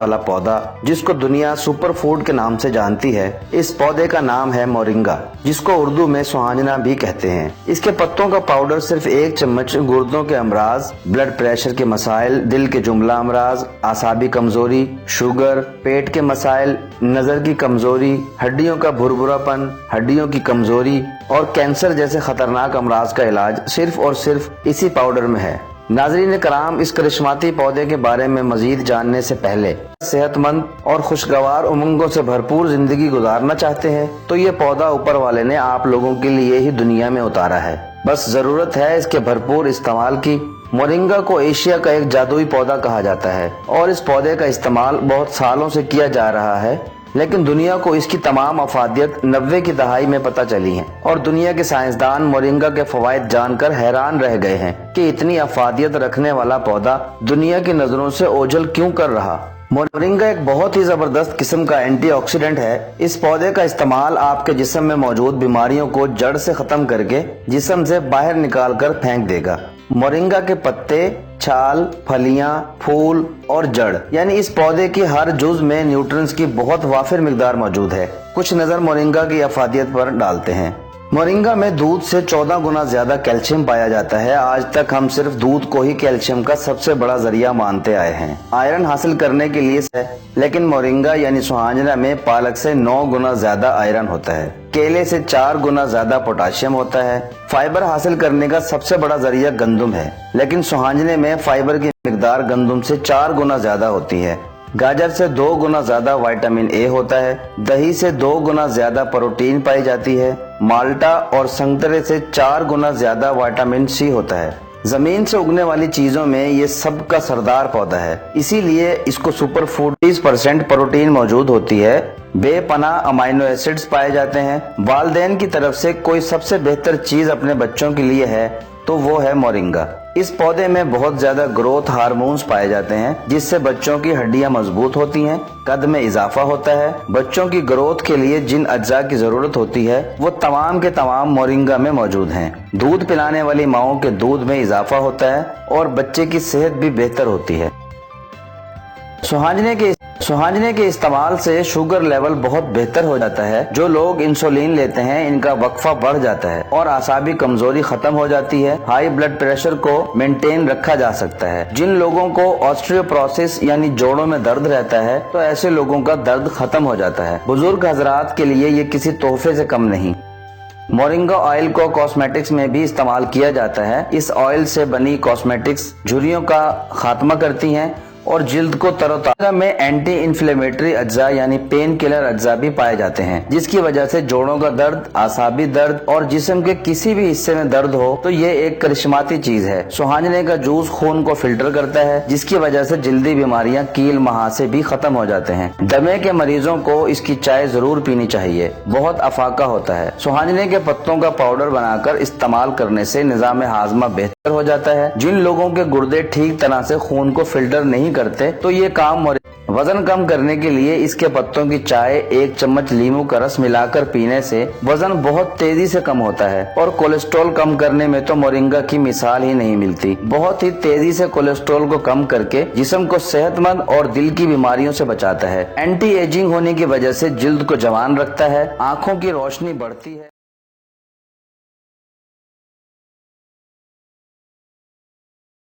वाला पौधा जिसको दुनिया सुपर फूड के नाम से जानती है। इस पौधे का नाम है मोरिंगा, जिसको उर्दू में सुहांजना भी कहते हैं। इसके पत्तों का पाउडर सिर्फ 1 चम्मच गुर्दों के अमराज, ब्लड प्रेशर के मसाइल, दिल के जुमला अमराज, आसाबी कमजोरी, शुगर, पेट के मसाइल, नजर की कमजोरी, हड्डियों का भुरभुरापन, हड्डियों की कमजोरी और कैंसर जैसे खतरनाक अमराज का इलाज सिर्फ और सिर्फ इसी पाउडर में है। नाज़रीन कराम, इस करिश्माती पौधे के बारे में मजीद जानने से पहले सेहतमंद और खुशगवार उमंगों से भरपूर जिंदगी गुजारना चाहते हैं तो ये पौधा ऊपर वाले ने आप लोगों के लिए ही दुनिया में उतारा है। बस जरूरत है इसके भरपूर इस्तेमाल की। मोरिंगा को एशिया का एक जादुई पौधा कहा जाता है और इस पौधे का इस्तेमाल बहुत सालों से किया जा रहा है, लेकिन दुनिया को इसकी तमाम अफादियत 90 की दहाई में पता चली है और दुनिया के साइंसदान मोरिंगा के फवायद जानकर हैरान रह गए हैं कि इतनी अफादियत रखने वाला पौधा दुनिया की नजरों से ओझल क्यों कर रहा। मोरिंगा एक बहुत ही जबरदस्त किस्म का एंटीऑक्सीडेंट है। इस पौधे का इस्तेमाल आपके जिस्म में मौजूद बीमारियों को जड़ से खत्म करके जिस्म से बाहर निकाल कर फेंक देगा। मोरिंगा के पत्ते, छाल, फलियां, फूल और जड़ यानी इस पौधे की हर जुज में न्यूट्रिएंट्स की बहुत वाफिर मिकदार मौजूद है। कुछ नजर मोरिंगा की अफादियत पर डालते हैं। मोरिंगा में दूध से 14 गुना ज्यादा कैल्शियम पाया जाता है। आज तक हम सिर्फ दूध को ही कैल्शियम का सबसे बड़ा जरिया मानते आए हैं आयरन हासिल करने के लिए, लेकिन मोरिंगा यानी सुहांजना में पालक से 9 गुना ज्यादा आयरन होता है, केले से 4 गुना ज्यादा पोटाशियम होता है। फाइबर हासिल करने का सबसे बड़ा जरिया गंदम है, लेकिन सुहांजने में फाइबर की मिकदार गंदम से 4 गुना ज्यादा होती है। गाजर से 2 गुना ज्यादा विटामिन ए होता है। दही से 2 गुना ज्यादा प्रोटीन पाई जाती है। माल्टा और संतरे से 4 गुना ज्यादा विटामिन सी होता है। जमीन से उगने वाली चीजों में ये सब का सरदार पौधा है, इसीलिए इसको सुपर फूड 30% प्रोटीन मौजूद होती है। बेपनाह अमाइनो एसिड्स पाए जाते हैं। वालदेन की तरफ से कोई सबसे बेहतर चीज अपने बच्चों के लिए है तो वो है मोरिंगा। इस पौधे में बहुत ज्यादा ग्रोथ हार्मोन्स पाए जाते हैं, जिससे बच्चों की हड्डियां मजबूत होती हैं, कद में इजाफा होता है। बच्चों की ग्रोथ के लिए जिन अज्जा की जरूरत होती है वो तमाम के तमाम मोरिंगा में मौजूद हैं। दूध पिलाने वाली माओं के दूध में इजाफा होता है और बच्चे की सेहत भी बेहतर होती है। सुहांजने के इस्तेमाल से शुगर लेवल बहुत बेहतर हो जाता है। जो लोग इंसुलिन लेते हैं इनका वक्फा बढ़ जाता है और आसाबी कमजोरी खत्म हो जाती है। हाई ब्लड प्रेशर को मेंटेन रखा जा सकता है। जिन लोगों को ऑस्टियोपोरोसिस यानी जोड़ों में दर्द रहता है तो ऐसे लोगों का दर्द खत्म हो जाता है। बुजुर्ग हजरात के लिए ये किसी तोहफे से कम नहीं। मोरिंगा ऑयल को कॉस्मेटिक्स में भी इस्तेमाल किया जाता है। इस ऑयल से बनी कॉस्मेटिक्स झुर्रियों का खात्मा करती हैं और जिल्द को तरोताजा में एंटी इन्फ्लेमेटरी अज्जा यानी पेन किलर अज्जा भी पाए जाते हैं, जिसकी वजह से जोड़ों का दर्द, आसाबी दर्द और जिस्म के किसी भी हिस्से में दर्द हो तो ये एक करिश्माती चीज है। सुहांजने का जूस खून को फिल्टर करता है, जिसकी वजह से जल्दी बीमारियां, कील महासे भी खत्म हो जाते हैं। दमे के मरीजों को इसकी चाय जरूर पीनी चाहिए, बहुत अफाका होता है। सुहांजने के पत्तों का पाउडर बनाकर इस्तेमाल करने से निजाम हाजमा बेहतर हो जाता है। जिन लोगों के गुर्दे ठीक तरह से खून को फिल्टर नहीं करते तो ये काम वजन कम करने के लिए इसके पत्तों की चाय 1 चम्मच लीमू का रस मिलाकर पीने से वजन बहुत तेजी से कम होता है और कोलेस्ट्रॉल कम करने में तो मोरिंगा की मिसाल ही नहीं मिलती। बहुत ही तेजी से कोलेस्ट्रॉल को कम करके जिस्म को सेहतमंद और दिल की बीमारियों से बचाता है। एंटी एजिंग होने की वजह से जिल्द को जवान रखता है, आँखों की रोशनी बढ़ती है।